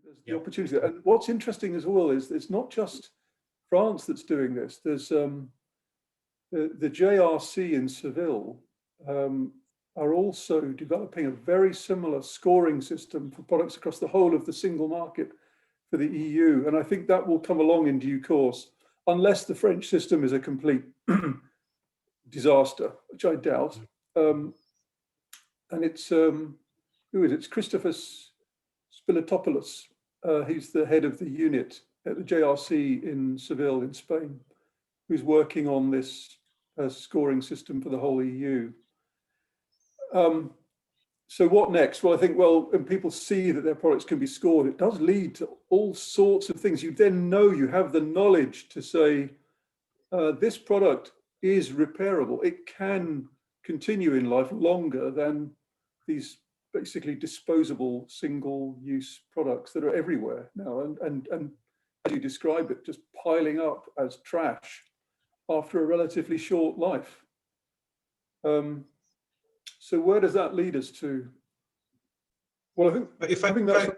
there's the opportunity. And what's interesting as well is it's not just France that's doing this. There's the JRC in Seville are also developing a very similar scoring system for products across the whole of the single market for the EU. And I think that will come along in due course, unless the French system is a complete disaster, which I doubt. And it's, who is it? It's Christopher Spilatopoulos. He's the head of the unit at the JRC in Seville in Spain, who's working on this scoring system for the whole EU. So what next? Well, I think, when people see that their products can be scored, it does lead to all sorts of things. You then know you have the knowledge to say, this product is repairable. It can continue in life longer than these basically disposable single-use products that are everywhere now. And as you describe it, just piling up as trash after a relatively short life. So where does that lead us to? Well, I think that's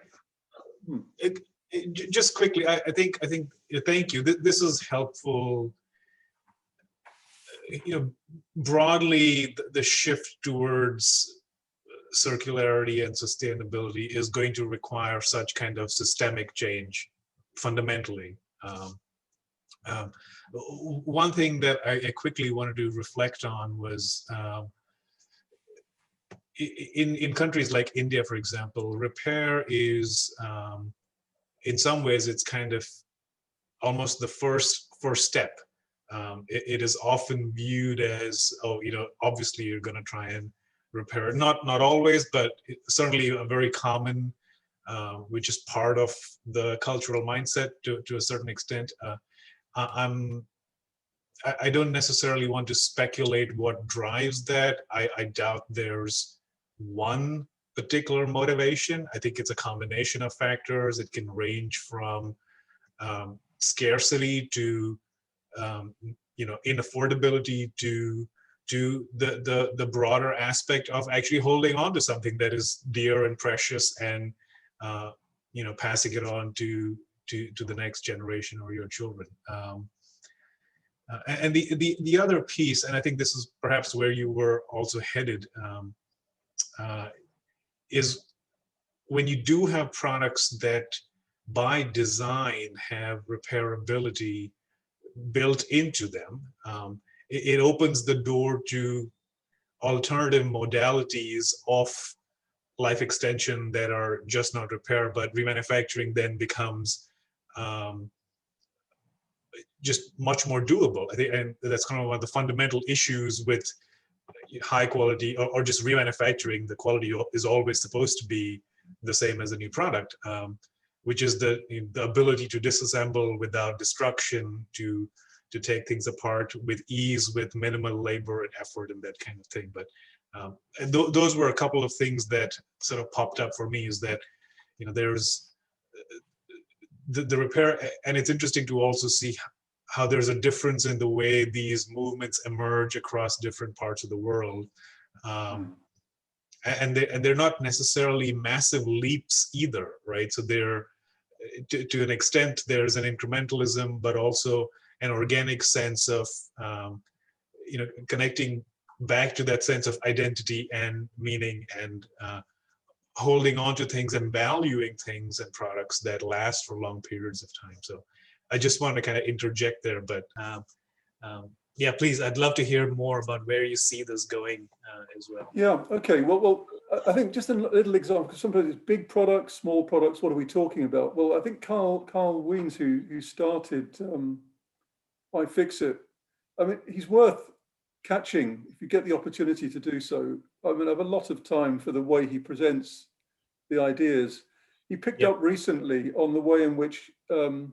just quickly. I think. Thank you. This is helpful. Broadly, the shift towards circularity and sustainability is going to require such kind of systemic change, fundamentally. One thing that I quickly wanted to reflect on was. In countries like India, for example, repair is, in some ways, it's kind of almost the first step. It is often viewed as, obviously you're going to try and repair it. Not always, but certainly a very common, which is part of the cultural mindset to a certain extent. I don't necessarily want to speculate what drives that. I doubt there's one particular motivation. I think it's a combination of factors. It can range from scarcity to inaffordability to the broader aspect of actually holding on to something that is dear and precious and passing it on to the next generation or your children. And the other piece, and I think this is perhaps where you were also headed, is when you do have products that by design have repairability built into them, it opens the door to alternative modalities of life extension that are just not repair, but remanufacturing then becomes just much more doable. I think, and that's kind of one of the fundamental issues with high quality or just remanufacturing. The quality is always supposed to be the same as a new product, which is the ability to disassemble without destruction, to take things apart with ease, with minimal labor and effort and that kind of thing. But and those were a couple of things that sort of popped up for me, is that there's the repair, and it's interesting to also see how there's a difference in the way these movements emerge across different parts of the world. And they're not necessarily massive leaps either, right? So they're, to an extent, there's an incrementalism, but also an organic sense of, connecting back to that sense of identity and meaning, and holding on to things and valuing things and products that last for long periods of time. So I just want to kind of interject there, but yeah, please, I'd love to hear more about where you see this going as well. Yeah, okay. Well, I think just a little example, because sometimes it's big products, small products, what are we talking about? Well, I think Carl Wiens, who started iFixit, I mean, he's worth catching if you get the opportunity to do so. I mean, I have a lot of time for the way he presents the ideas. He picked up recently on the way in which the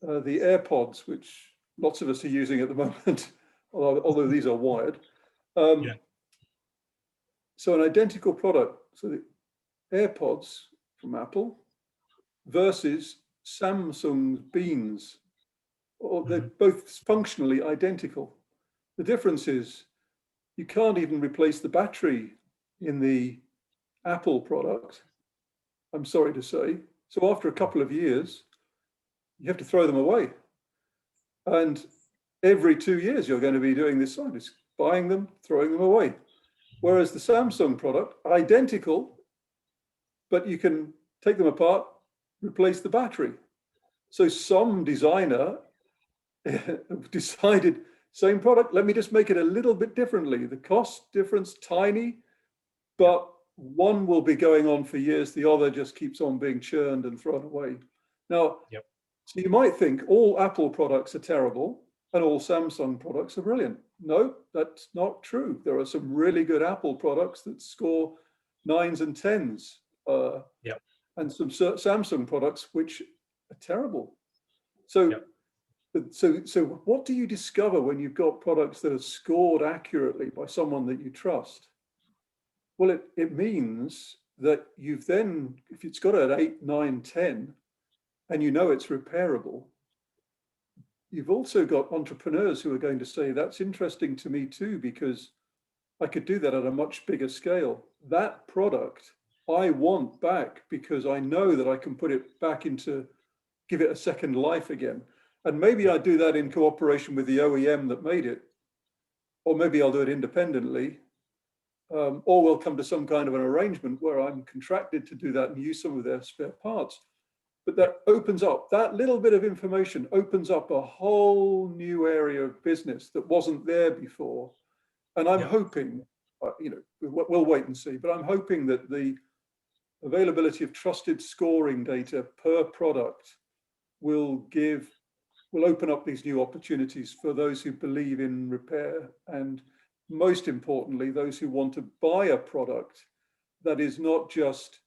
AirPods, which lots of us are using at the moment, although these are wired. So an identical product, so the AirPods from Apple versus Samsung's Beans, or they're both functionally identical. The difference is you can't even replace the battery in the Apple product. I'm sorry to say. So after a couple of years, you have to throw them away. And every 2 years, you're going to be doing this side, just buying them, throwing them away. Whereas the Samsung product, identical, but you can take them apart, replace the battery. So some designer decided, same product, let me just make it a little bit differently. The cost difference, tiny, but one will be going on for years. The other just keeps on being churned and thrown away. Now, so you might think all Apple products are terrible and all Samsung products are brilliant. No, that's not true. There are some really good Apple products that score 9s and 10s, and some Samsung products which are terrible. So, so what do you discover when you've got products that are scored accurately by someone that you trust? Well, it means that you've then, if it's got an 8, 9, 10, and you know it's repairable, you've also got entrepreneurs who are going to say, that's interesting to me too, because I could do that at a much bigger scale. That product I want back because I know that I can put it back into, give it a second life again. And maybe I do that in cooperation with the OEM that made it, or maybe I'll do it independently, or we'll come to some kind of an arrangement where I'm contracted to do that and use some of their spare parts. But that opens up, that little bit of information opens up a whole new area of business that wasn't there before. And I'm hoping, you know, we'll wait and see, but I'm hoping that the availability of trusted scoring data per product will open up these new opportunities for those who believe in repair, and most importantly, those who want to buy a product that is not just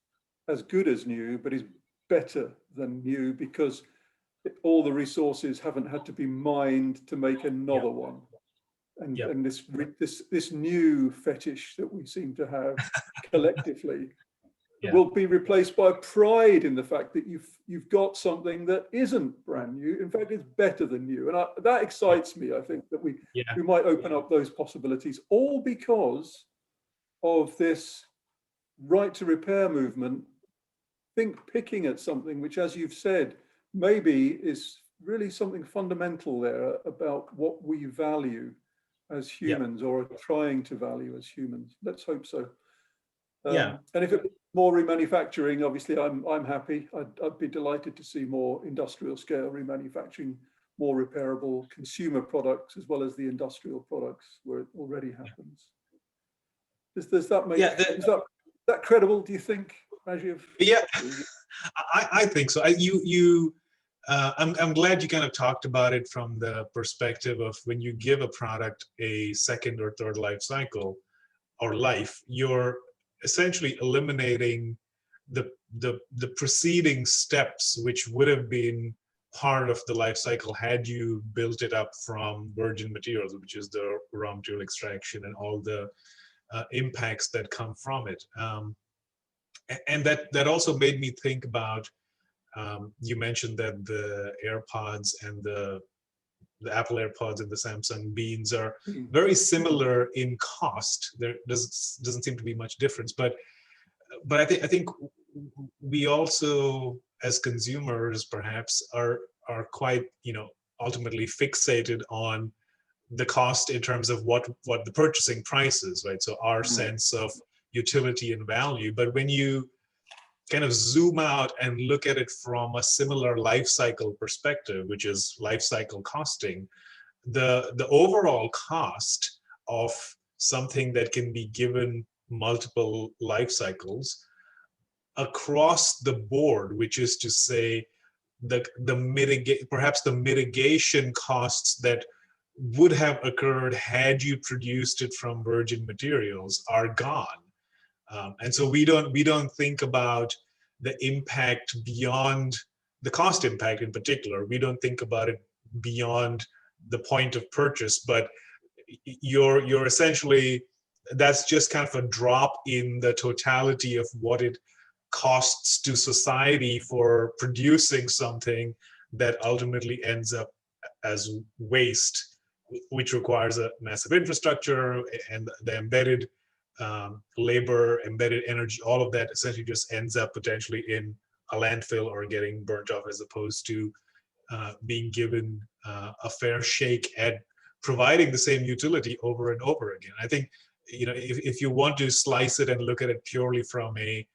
as good as new, but is better than new, because all the resources haven't had to be mined to make another one. And this new fetish that we seem to have collectively will be replaced by pride in the fact that you've got something that isn't brand new. In fact, it's better than new, and that excites me. I think that we might open up those possibilities, all because of this right to repair movement. Think picking at something which, as you've said, maybe is really something fundamental there about what we value as humans, or are trying to value as humans. Let's hope so. And if it's more remanufacturing, obviously I'm happy. I'd be delighted to see more industrial scale remanufacturing, more repairable consumer products, as well as the industrial products where it already happens. Does that make, is that credible, do you think, Rajiv? Yeah, I think so. I'm glad you kind of talked about it from the perspective of when you give a product a second or third life cycle or life, you're essentially eliminating the preceding steps, which would have been part of the life cycle had you built it up from virgin materials, which is the raw material extraction and all the impacts that come from it. And that also made me think about, you mentioned that the AirPods and the Apple AirPods and the Samsung Beans are very similar in cost. There doesn't seem to be much difference, but I think we also, as consumers, perhaps are quite, you know, ultimately fixated on the cost in terms of what the purchasing price is, right? So our sense of utility and value. But when you kind of zoom out and look at it from a similar life cycle perspective, which is life cycle costing, the overall cost of something that can be given multiple life cycles across the board, which is to say perhaps the mitigation costs that would have occurred had you produced it from virgin materials are gone. And so we don't think about the impact beyond the cost impact in particular. We don't think about it beyond the point of purchase, but you're essentially, that's just kind of a drop in the totality of what it costs to society for producing something that ultimately ends up as waste, which requires a massive infrastructure and the embedded labor, embedded energy, all of that essentially just ends up potentially in a landfill or getting burnt off, as opposed to being given a fair shake at providing the same utility over and over again. I think, if you want to slice it and look at it purely from a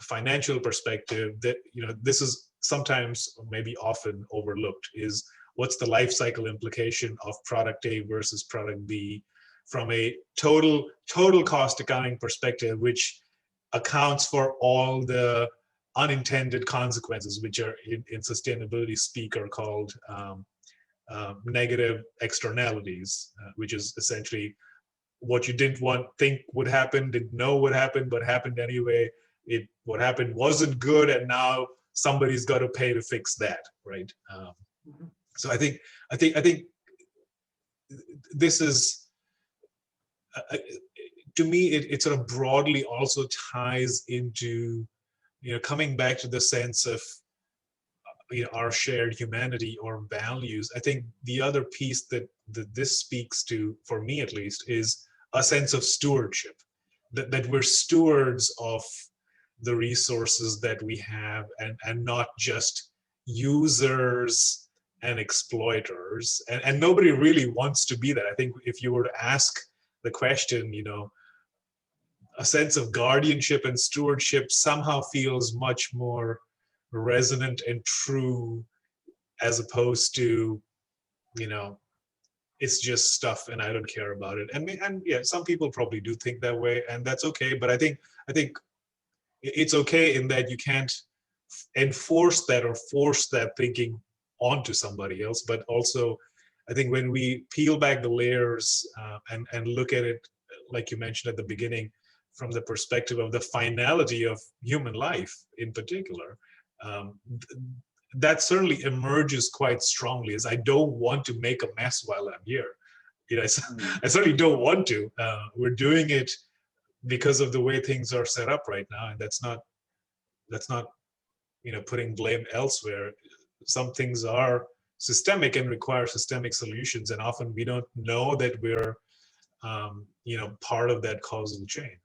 financial perspective, that this is sometimes, or maybe often, overlooked, is what's the life cycle implication of product A versus product B from a total cost accounting perspective, which accounts for all the unintended consequences, which are in sustainability speak are called negative externalities, which is essentially what you didn't think would happen, didn't know would happen, but happened anyway. What happened wasn't good, and now somebody's got to pay to fix that, right? So I think this is, to me, it sort of broadly also ties into, coming back to the sense of, our shared humanity or values. I think the other piece that this speaks to, for me at least, is a sense of stewardship, that we're stewards of the resources that we have, and not just users and exploiters. And nobody really wants to be that. I think if you were to ask the question, a sense of guardianship and stewardship somehow feels much more resonant and true, as opposed to, it's just stuff and I don't care about it. And yeah, some people probably do think that way, and that's okay. But I think it's okay in that you can't enforce that or force that thinking onto somebody else. But also, I think when we peel back the layers and look at it, like you mentioned at the beginning, from the perspective of the finality of human life in particular, that certainly emerges quite strongly, as I don't want to make a mess while I'm here. I certainly don't want to. We're doing it because of the way things are set up right now, and that's not putting blame elsewhere. Some things are systemic and require systemic solutions, and often we don't know that we're part of that causal chain.